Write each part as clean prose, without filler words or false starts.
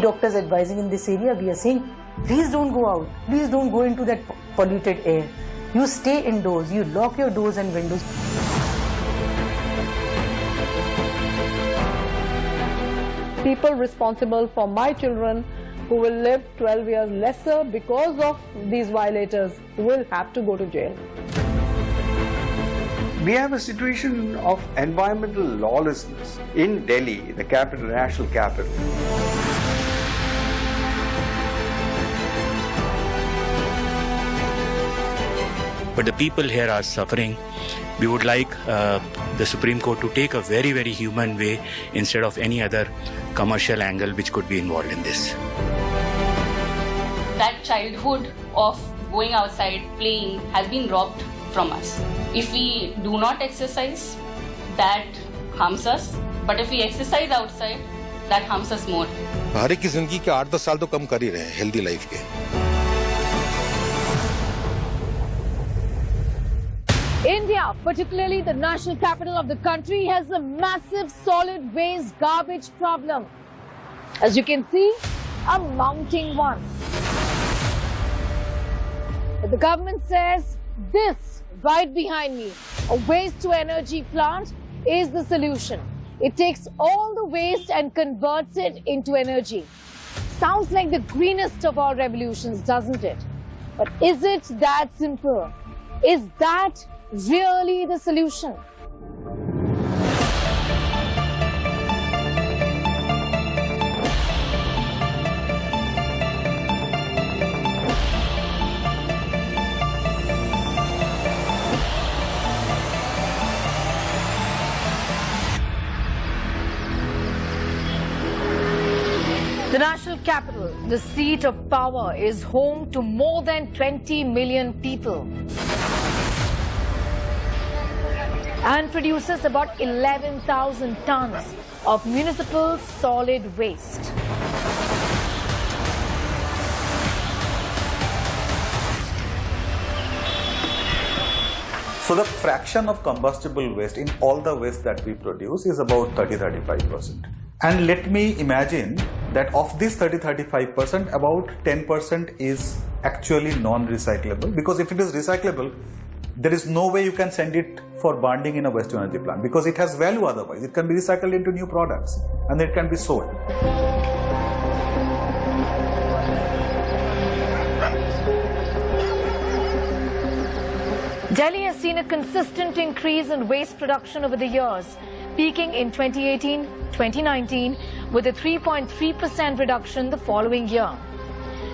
doctors advising in this area, we are saying, please don't go out. Please don't go into that polluted air. You stay indoors. You lock your doors and windows. People responsible for my children who will live 12 years lesser because of these violators will have to go to jail. We have a situation of environmental lawlessness in Delhi, the capital, national capital. But the people here are suffering. We would like the Supreme Court to take a very, very human way instead of any other commercial angle which could be involved in this. That childhood of going outside, playing, has been robbed from us. If we do not exercise, that harms us. But if we exercise outside, that harms us more. हर एक की जिंदगी के 8-10 साल तो कम कर ही रहे हैं healthy life के. India, particularly the national capital of the country, has a massive solid waste garbage problem. As you can see, a mounting one. But the government says this right behind me, a waste-to-energy plant, is the solution. It takes all the waste and converts it into energy. Sounds like the greenest of all revolutions, doesn't it? But is it that simple? Is that really the solution? The national capital, the seat of power, is home to more than 20 million people and produces about 11,000 tons of municipal solid waste. So the fraction of combustible waste in all the waste that we produce is about 30-35%. And let me imagine that of this 30-35%, about 10% is actually non-recyclable, because if it is recyclable, there is no way you can send it for burning in a waste to energy plant, because it has value otherwise. It can be recycled into new products and it can be sold. Delhi has seen a consistent increase in waste production over the years, peaking in 2018-2019 with a 3.3% reduction the following year.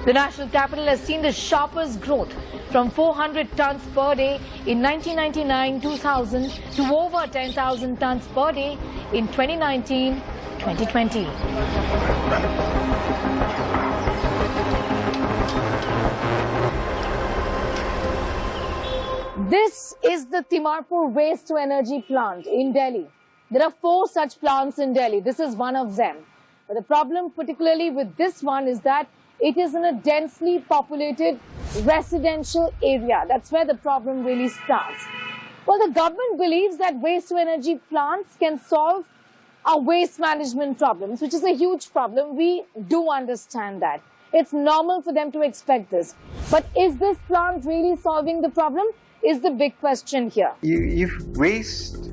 The national capital has seen the sharpest growth from 400 tons per day in 1999-2000 to over 10,000 tons per day in 2019-2020. This is the Timarpur waste-to-energy plant in Delhi. There are 4 such plants in Delhi. This is one of them. But the problem particularly with this one is that it is in a densely populated residential area. That's where the problem really starts. Well, the government believes that waste-to-energy plants can solve our waste management problems, which is a huge problem. We do understand that. It's normal for them to expect this. But is this plant really solving the problem? Is the big question here. If waste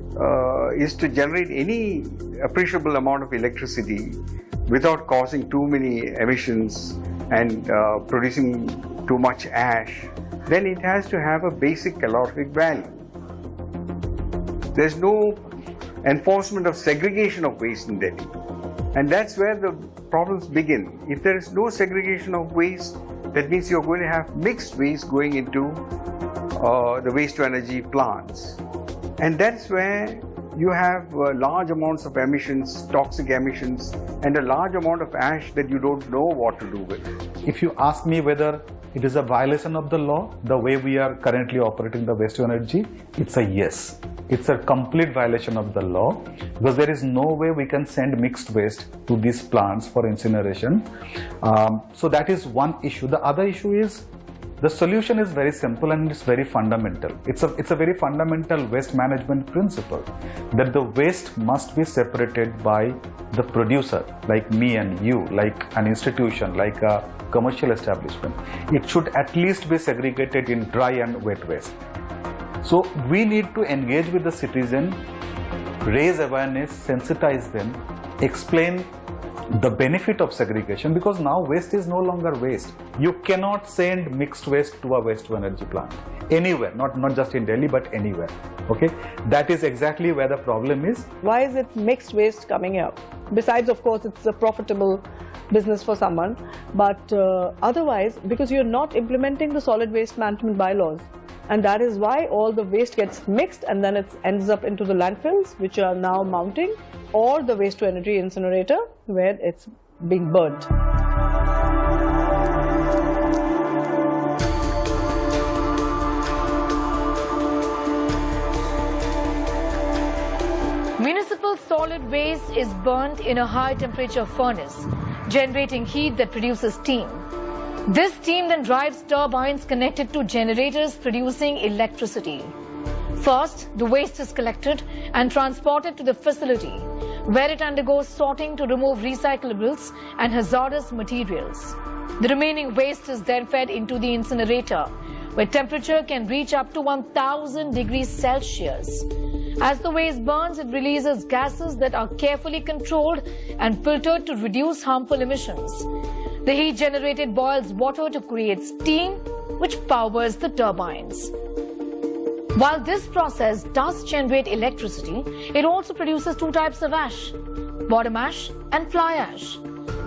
is to generate any appreciable amount of electricity without causing too many emissions and producing too much ash, then it has to have a basic calorific value. There's no enforcement of segregation of waste in Delhi. And that's where the problems begin. If there is no segregation of waste, that means you're going to have mixed waste going into the waste-to-energy plants. And that's where you have large amounts of emissions, toxic emissions, and a large amount of ash that you don't know what to do with. If you ask me whether it is a violation of the law, the way we are currently operating the waste-to-energy, it's a yes. It's a complete violation of the law, because there is no way we can send mixed waste to these plants for incineration. So that is one issue. The other issue is The solution is very simple and it's very fundamental. It's a very fundamental waste management principle that the waste must be separated by the producer, like me and you, like an institution, like a commercial establishment. It should at least be segregated in dry and wet waste. So we need to engage with the citizen, raise awareness, sensitize them, explain the benefit of segregation, because now waste is no longer waste. You cannot send mixed waste to a waste to energy plant anywhere, not just in Delhi but anywhere. Okay, that is exactly where the problem is. Why is it mixed waste coming up? Besides, of course, it's a profitable business for someone, but otherwise, because you're not implementing the solid waste management bylaws, and that is why all the waste gets mixed and then it ends up into the landfills, which are now mounting, or the waste to energy incinerator where it's being burnt. Municipal solid waste is burnt in a high temperature furnace, generating heat that produces steam. This steam then drives turbines connected to generators producing electricity. First, the waste is collected and transported to the facility, where it undergoes sorting to remove recyclables and hazardous materials. The remaining waste is then fed into the incinerator, where temperature can reach up to 1000 degrees Celsius. As the waste burns, it releases gases that are carefully controlled and filtered to reduce harmful emissions. The heat generated boils water to create steam, which powers the turbines. While this process does generate electricity, it also produces two types of ash, bottom ash and fly ash.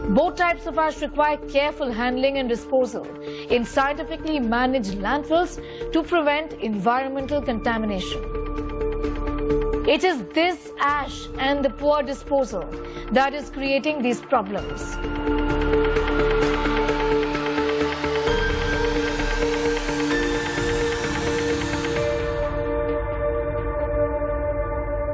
Both types of ash require careful handling and disposal in scientifically managed landfills to prevent environmental contamination. It is this ash and the poor disposal that is creating these problems.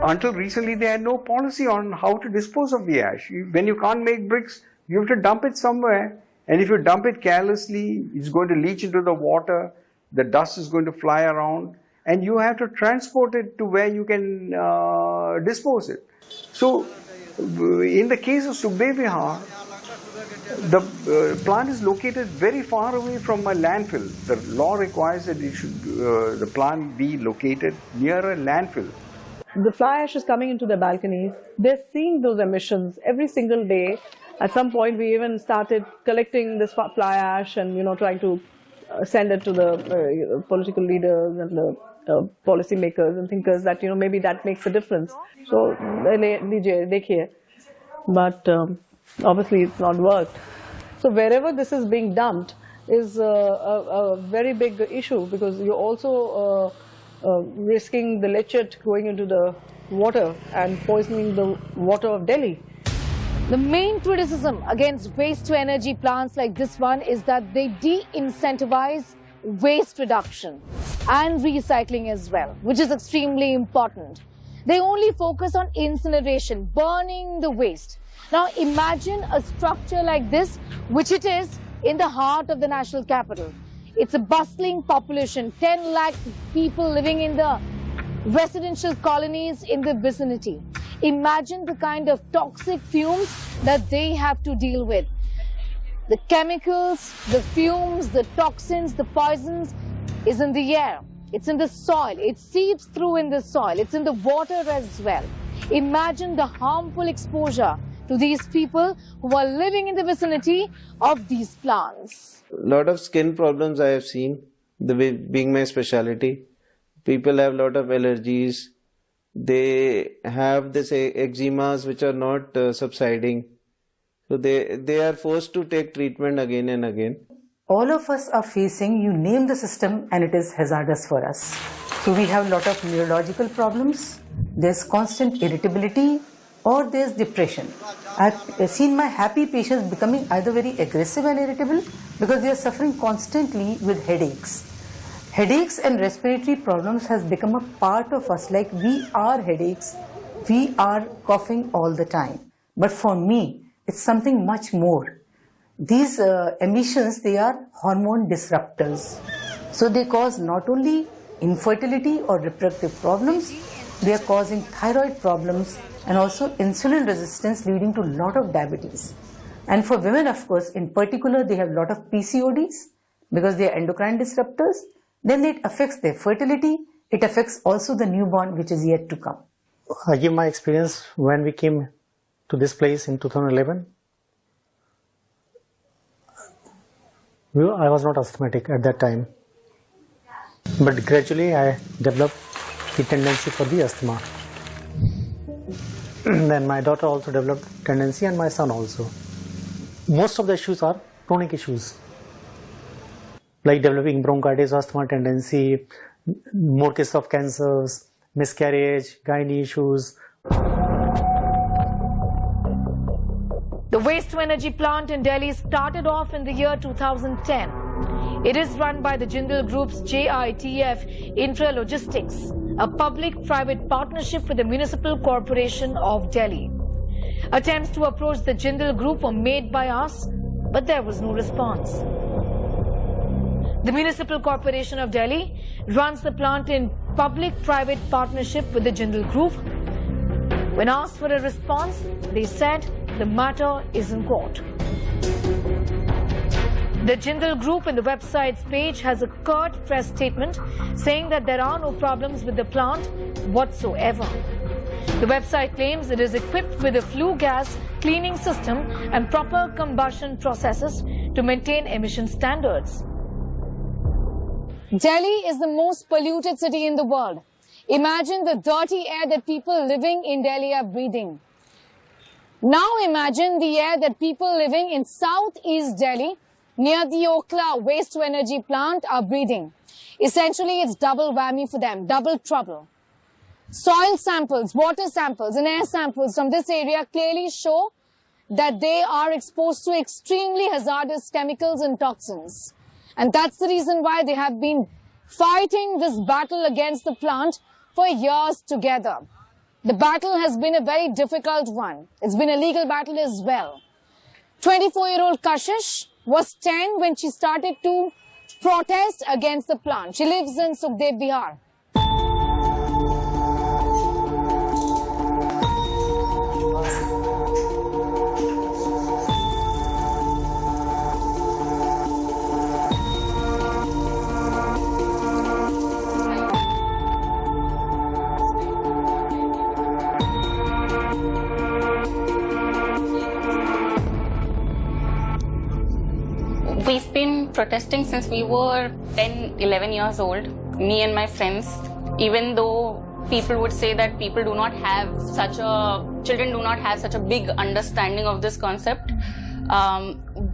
Until recently, they had no policy on how to dispose of the ash. When you can't make bricks, you have to dump it somewhere. And if you dump it carelessly, it's going to leach into the water, the dust is going to fly around, and you have to transport it to where you can dispose it. So, in the case of Sukhdev Vihar, the plant is located very far away from a landfill. The law requires that the plant be located near a landfill. The fly ash is coming into their balconies. They're seeing those emissions every single day. At some point, we even started collecting this fly ash and, trying to send it to the political leaders and the policy makers and thinkers that, maybe that makes a difference. So, but obviously it's not worked. So, wherever this is being dumped is a very big issue, because you're also risking the leachate going into the water and poisoning the water of Delhi. The main criticism against waste-to-energy plants like this one is that they de-incentivize waste reduction and recycling as well, which is extremely important. They only focus on incineration, burning the waste. Now imagine a structure like this, which it is in the heart of the national capital. It's a bustling population, 10 lakh people living in the residential colonies in the vicinity. Imagine the kind of toxic fumes that they have to deal with. The chemicals, the fumes, the toxins, the poisons is in the air. It's in the soil. It seeps through in the soil. It's in the water as well. Imagine the harmful exposure to these people who are living in the vicinity of these plants. A lot of skin problems I have seen, being my specialty. People have a lot of allergies. They have this eczemas which are not subsiding. So they are forced to take treatment again and again. All of us are facing, you name the system and it is hazardous for us. So we have a lot of neurological problems. There's constant irritability or there's depression. I've seen my happy patients becoming either very aggressive and irritable because they are suffering constantly with headaches. Headaches and respiratory problems has become a part of us, like we are headaches, we are coughing all the time. But for me, it's something much more. These emissions, they are hormone disruptors. So they cause not only infertility or reproductive problems, they are causing thyroid problems and also insulin resistance, leading to a lot of diabetes. And for women, of course, in particular, they have a lot of PCODs because they are endocrine disruptors. Then it affects their fertility. It affects also the newborn, which is yet to come. I give my experience when we came to this place in 2011. I was not asthmatic at that time, but gradually I developed the tendency for the asthma. Then my daughter also developed tendency, and my son also. Most of the issues are chronic issues, like developing bronchitis, asthma tendency, more cases of cancers, miscarriage, gynae issues. The waste-to-energy plant in Delhi started off in the year 2010. It is run by the Jindal Group's JITF Intralogistics, a public-private partnership with the Municipal Corporation of Delhi. Attempts to approach the Jindal Group were made by us, but there was no response. The Municipal Corporation of Delhi runs the plant in public-private partnership with the Jindal Group. When asked for a response, they said the matter is in court. The Jindal Group in the website's page has a curt press statement saying that there are no problems with the plant whatsoever. The website claims it is equipped with a flue gas cleaning system and proper combustion processes to maintain emission standards. Delhi is the most polluted city in the world. Imagine the dirty air that people living in Delhi are breathing. Now imagine the air that people living in southeast Delhi near the Okla waste-to-energy plant are breathing. Essentially, it's double whammy for them, double trouble. Soil samples, water samples and air samples from this area clearly show that they are exposed to extremely hazardous chemicals and toxins. And that's the reason why they have been fighting this battle against the plant for years together. The battle has been a very difficult one. It's been a legal battle as well. 24-year-old Kashish was 10 when she started to protest against the plant. She lives in Sukhdev, Bihar. We've been protesting since we were 10, 11 years old, me and my friends, even though people would say that children do not have such a big understanding of this concept.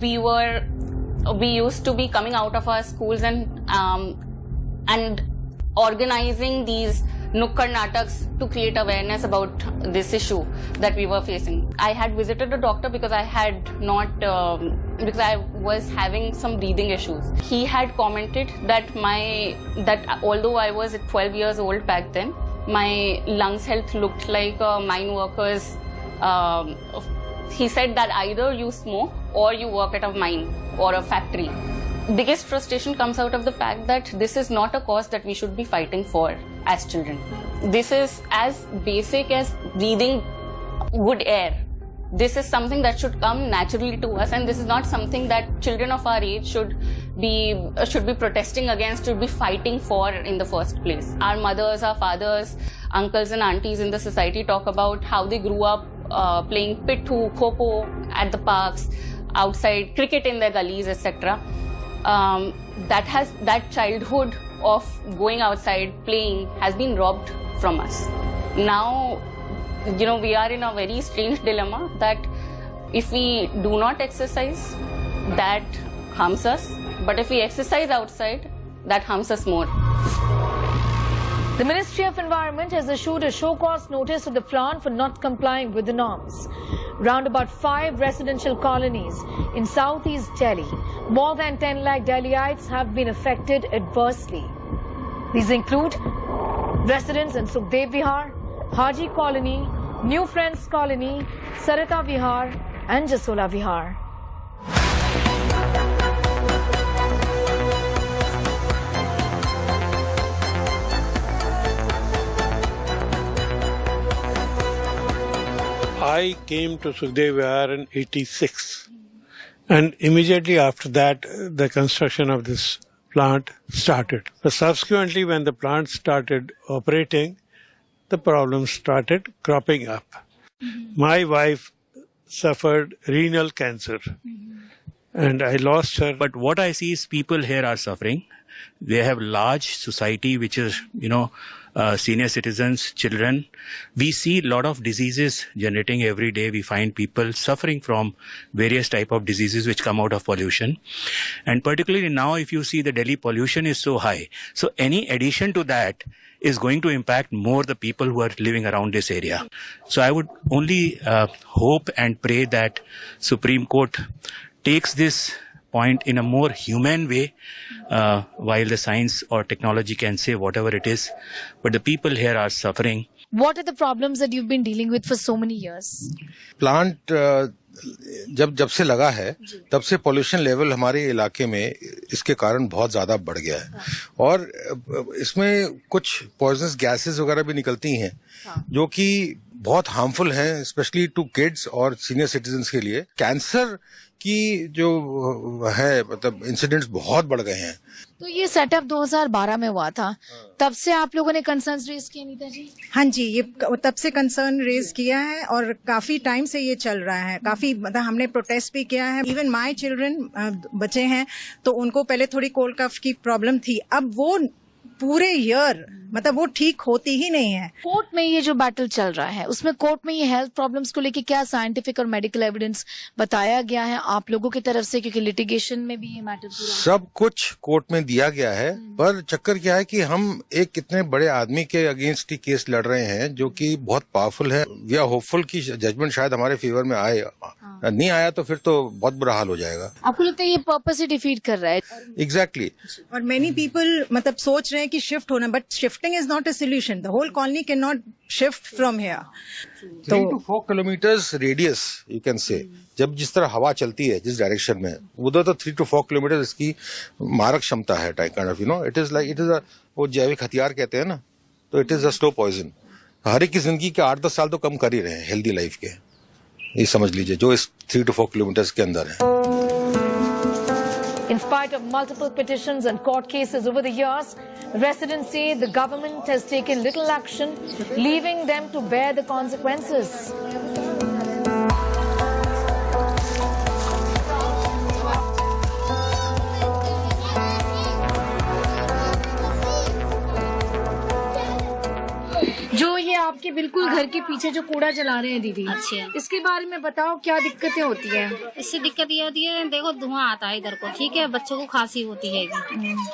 We used to be coming out of our schools and organizing these Nukkad Nataks to create awareness about this issue that we were facing. I had visited a doctor because I was having some breathing issues. He had commented that although I was 12 years old back then, my lungs health looked like a mine worker's. He said that either you smoke or you work at a mine or a factory. Biggest frustration comes out of the fact that this is not a cause that we should be fighting for as children. This is as basic as breathing good air. This is something that should come naturally to us, and this is not something that children of our age should be protesting against, should be fighting for in the first place. Our mothers, our fathers, uncles and aunties in the society talk about how they grew up playing pittu, kho-kho at the parks, outside, cricket in their gullies, etc. That childhood of going outside playing has been robbed from us. Now, we are in a very strange dilemma that if we do not exercise, that harms us, but if we exercise outside, that harms us more. The Ministry of Environment has issued a show-cause notice to the plant for not complying with the norms. Round about 5 residential colonies in southeast Delhi, more than 10 lakh Delhiites have been affected adversely. These include residents in Sukhdev Vihar, Haji Colony, New Friends Colony, Sarita Vihar and Jasola Vihar. I came to Sukhdev Vihar in 86, and immediately after that, the construction of this plant started. But subsequently, when the plant started operating, the problems started cropping up. My wife suffered renal cancer, and I lost her. But what I see is people here are suffering. They have large society, which is, senior citizens, children. We see a lot of diseases generating every day. We find people suffering from various type of diseases which come out of pollution. And particularly now, if you see the Delhi pollution is so high. So any addition to that is going to impact more the people who are living around this area. So I would only hope and pray that Supreme Court takes this point in a more humane way, while the science or technology can say whatever it is, but the people here are suffering. What are the problems that you've been dealing with for so many years? Plant जब से लगा है तब से pollution level हमारे इलाके में इसके कारण बहुत ज्यादा बढ़ गया है और इसमें कुछ पॉइजनस गैसेस वगैरह भी निकलती हैं जो कि बहुत हार्मफुल हैं, स्पेशली टू किड्स और सीनियर सिटीजन्स के लिए। कैंसर की जो है मतलब इंसिडेंट्स बहुत बढ़ गए हैं। तो ये सेटअप 2012 में हुआ था, तब से आप लोगों ने कंसर्न्स रेज किए नीता जी? हाँ जी, ये तब से कंसर्न रेज किया है और काफी टाइम से ये चल रहा है। काफी मतलब हमने प्रोटेस्ट भी किया है। इवन माय चिल्ड्रन बच्चे हैं तो उनको पहले थोड़ी कोल्ड कफ की प्रॉब्लम थी, अब वो पूरे ईयर मतलब वो ठीक होती ही नहीं है। कोर्ट में ये जो बैटल चल रहा है उसमें कोर्ट में ये हेल्थ प्रॉब्लम्स को लेके क्या साइंटिफिक और मेडिकल एविडेंस बताया गया है आप लोगों की तरफ से, क्योंकि लिटिगेशन में भी ये मैटर पूरा सब कुछ कोर्ट में दिया गया है, पर चक्कर क्या है कि हम एक इतने बड़े आदमी के अगेंस्ट ही केस लड़ रहे हैं जो कि बहुत पावरफुल है। वी आर होपफुल कि जजमेंट शायद हमारे फेवर में आए, नहीं आया तो फिर तो बहुत बुरा हाल हो जाएगा। आपको लगता है ये पर्पस ही डिफीट कर रहा है? एग्जैक्टली। और मेनी पीपल मतलब सोच रहे हैं कि शिफ्ट होना, but shifting is not a solution. The whole colony can not shift from here. 3 to 4 kilometres radius you can say, जब जिस तरह हवा चलती है जिस डायरेक्शन में, उधर तो 3 to 4 किलोमीटर इसकी मारक क्षमता है। Kind of it is like वो जैविक हथियार कहते हैं ना, तो it is a slow poison. हर एक की जिंदगी के 8-10 साल तो कम कर ही रहे हैं हेल्दी लाइफ के, ये समझ लीजिए, जो इस 3 to 4 किलोमीटर के अंदर है। In spite of multiple petitions and court cases over the years, residents say the government has taken little action, leaving them to bear the consequences. जो ये आपके बिल्कुल घर के पीछे जो कूड़ा जला रहे हैं दीदी, अच्छा, इसके बारे में बताओ क्या दिक्कतें होती हैं? इससे दिक्कत ये होती है, देखो धुआं आता है इधर को, ठीक है, बच्चों को खांसी होती है,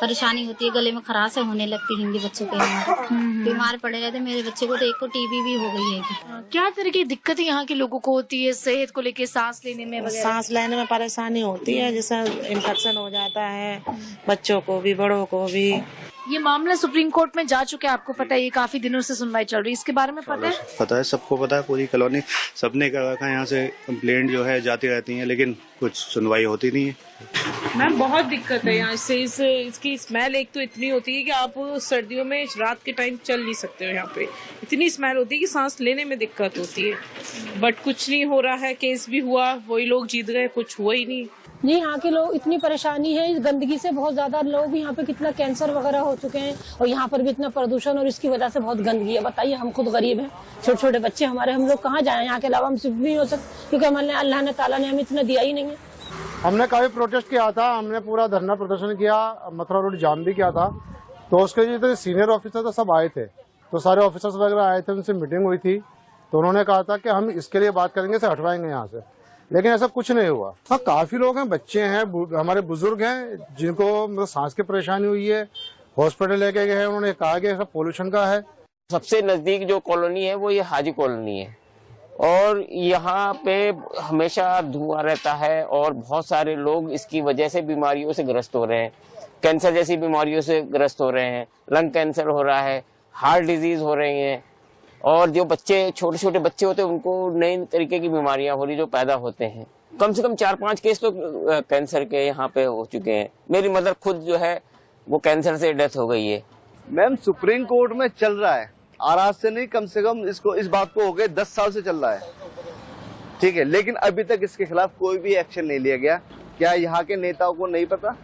परेशानी होती है, गले में खराश होने लगती है, हिंदी बच्चों के बीमार पड़े रहते। मेरे बच्चे को तो एक को टीबी भी हो गई है। क्या तरह की दिक्कतें यहाँ के लोगों को होती है सेहत को लेके, सांस लेने में? सांस लेने में परेशानी होती है, जैसे इन्फेक्शन हो जाता है, बच्चों को भी बड़ों को भी। ये मामला सुप्रीम कोर्ट में जा चुका है, आपको पता है, ये काफी दिनों से सुनवाई चल रही है, इसके बारे में पता है? पता है, सबको पता है, पूरी कॉलोनी सबने कहा, यहाँ से कंप्लेंट जो है जाती रहती है, लेकिन कुछ सुनवाई होती नहीं है। मैम बहुत दिक्कत है यहाँ से, इसकी स्मेल एक तो इतनी होती है कि आप सर्दियों में रात के टाइम चल नहीं सकते हो। यहाँ पे इतनी स्मेल होती है कि सांस लेने में दिक्कत होती है, बट कुछ नहीं हो रहा है। केस भी हुआ, वही लोग जीत गए, कुछ हुआ ही नहीं। जी, यहाँ के लोग इतनी परेशानी है इस गंदगी से, बहुत ज्यादा लोग यहाँ पे कितना कैंसर वगैरह हो चुके हैं, और यहाँ पर भी इतना प्रदूषण, और इसकी वजह से बहुत गंदगी है। बताइए, हम खुद गरीब हैं, छोटे छोटे बच्चे हमारे, हम लोग कहाँ जाएं? यहाँ के अलावा हम सिर्फ भी हो सकते, क्योंकि हमारे अल्लाह ने ताला ने हमें इतना दिया ही नहीं है। हमने काफी प्रोटेस्ट किया था, हमने पूरा धरना प्रदर्शन किया, मथुरा रोड जाम भी किया था। तो उसके जो सीनियर ऑफिसर तो सब आए थे, तो सारे ऑफिसर्स वगैरह आए थे, उनसे मीटिंग हुई थी, तो उन्होंने कहा था कि हम इसके लिए बात करेंगे, इसे हटवाएंगे यहाँ से, लेकिन ऐसा कुछ नहीं हुआ। हाँ, काफी लोग हैं, बच्चे हैं, हमारे बुजुर्ग हैं, जिनको मतलब सांस की परेशानी हुई है, हॉस्पिटल लेके गए हैं, उन्होंने कहा कि सब पोल्यूशन का है। सबसे नजदीक जो कॉलोनी है वो ये हाजी कॉलोनी है, और यहाँ पे हमेशा धुआं रहता है, और बहुत सारे लोग इसकी वजह से बीमारियों से ग्रस्त हो रहे हैं, कैंसर जैसी बीमारियों से ग्रस्त हो रहे हैं, लंग कैंसर हो रहा है, हार्ट डिजीज हो रही हैं, और जो बच्चे छोटे छोटे बच्चे होते हैं उनको नए तरीके की बीमारियां हो रही जो पैदा होते हैं। कम से कम 4-5 केस तो कैंसर के यहाँ पे हो चुके हैं। मेरी मदर खुद जो है वो कैंसर से डेथ हो गई है। मैम, सुप्रीम कोर्ट में चल रहा है, आज से नहीं, कम से कम इसको इस बात को हो गए 10 साल से चल रहा है। ठीक है, लेकिन अभी तक इसके खिलाफ कोई भी एक्शन नहीं लिया गया। क्या यहाँ के नेताओं को नहीं पता?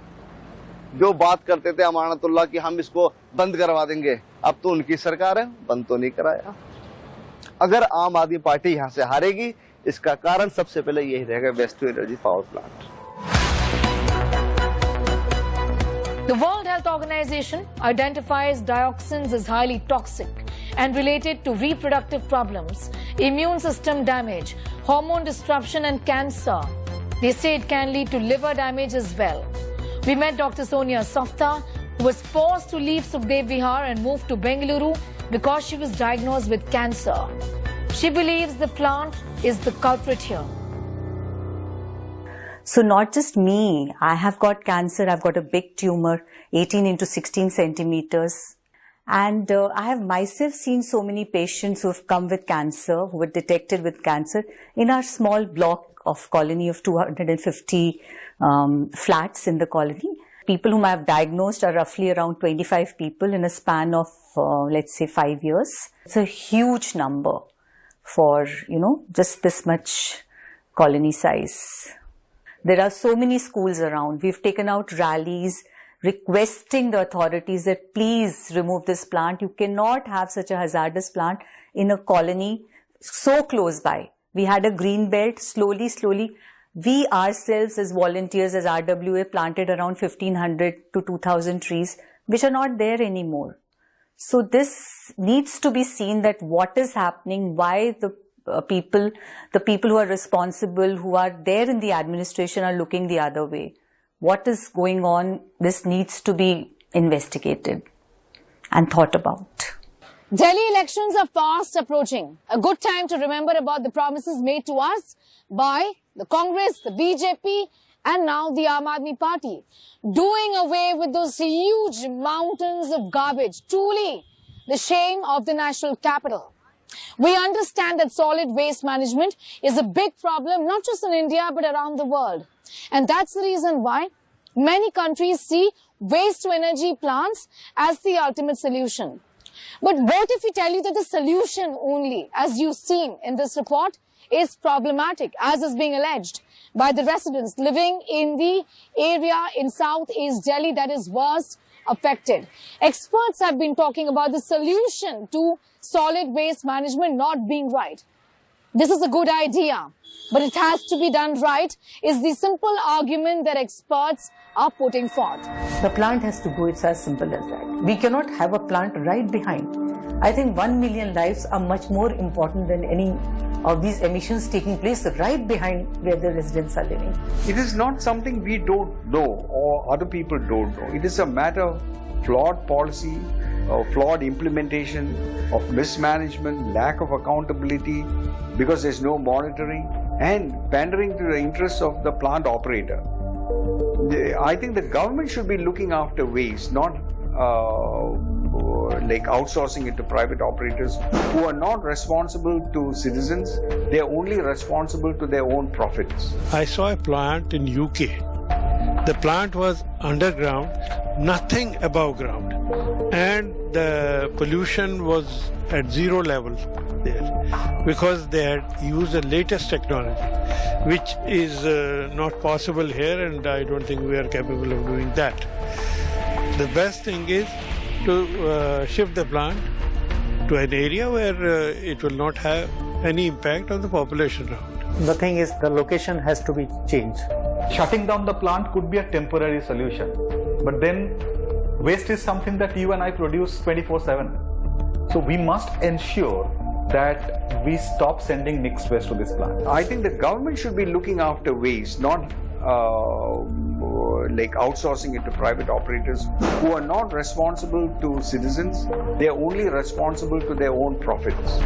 जो बात करते थे अमानतुल्लाह कि हम इसको बंद करवा देंगे, अब तो उनकी सरकार है, बंद तो नहीं कराया। अगर आम आदमी पार्टी यहाँ से हारेगी, इसका कारण सबसे पहले यही रहेगा, waste to energy power plant. The World Health Organization identifies dioxins as highly toxic and related to reproductive problems, immune system damage, hormone disruption and cancer. They say it can lead to liver damage as well. We met Dr. Sonia Safta, who was forced to leave Sukhdev Vihar and move to Bengaluru because she was diagnosed with cancer. She believes the plant is the culprit here. So not just me, I have got cancer, I've got a big tumor, 18 into 16 centimeters. And I have myself seen so many patients who have come with cancer, who were detected with cancer in our small block of colony of 250 flats in the colony. People whom I have diagnosed are roughly around 25 people in a span of, let's say, 5 years. It's a huge number for, just this much colony size. There are so many schools around. We've taken out rallies requesting the authorities that please remove this plant. You cannot have such a hazardous plant in a colony so close by. We had a green belt. Slowly, we ourselves as volunteers, as RWA, planted around 1500 to 2000 trees, which are not there anymore. So this needs to be seen, that what is happening, why the people who are responsible, who are there in the administration, are looking the other way. What is going on? This needs to be investigated and thought about. Delhi elections are fast approaching. A good time to remember about the promises made to us by the Congress, the BJP, and now the Aam Aadmi Party. Doing away with those huge mountains of garbage. Truly the shame of the national capital. We understand that solid waste management is a big problem, not just in India, but around the world. And that's the reason why many countries see waste to energy plants as the ultimate solution. But what if we tell you that the solution only, as you've seen in this report, is problematic, as is being alleged by the residents living in the area in Southeast Delhi that is worst affected. Experts have been talking about the solution to solid waste management not being right. This is a good idea, but it has to be done right, is the simple argument that experts are putting forth. The plant has to go, it's as simple as that. We cannot have a plant right behind. I think 1 million lives are much more important than any of these emissions taking place right behind where the residents are living. It is not something we don't know or other people don't know. It is a matter of flawed policy, of flawed implementation, of mismanagement, lack of accountability because there's no monitoring, and pandering to the interests of the plant operator. I think the government should be looking after waste, not like outsourcing it to private operators who are not responsible to citizens. They are only responsible to their own profits. I saw a plant in UK. The plant was underground, nothing above ground, and the pollution was at zero level there because they had used the latest technology, which is not possible here, and I don't think we are capable of doing that. The best thing is to shift the plant to an area where it will not have any impact on the population around. The thing is, the location has to be changed. Shutting down the plant could be a temporary solution, but then waste is something that you and I produce 24/7. So we must ensure that we stop sending mixed waste to this plant. I think the government should be looking after waste, not like outsourcing it to private operators who are not responsible to citizens. They are only responsible to their own profits.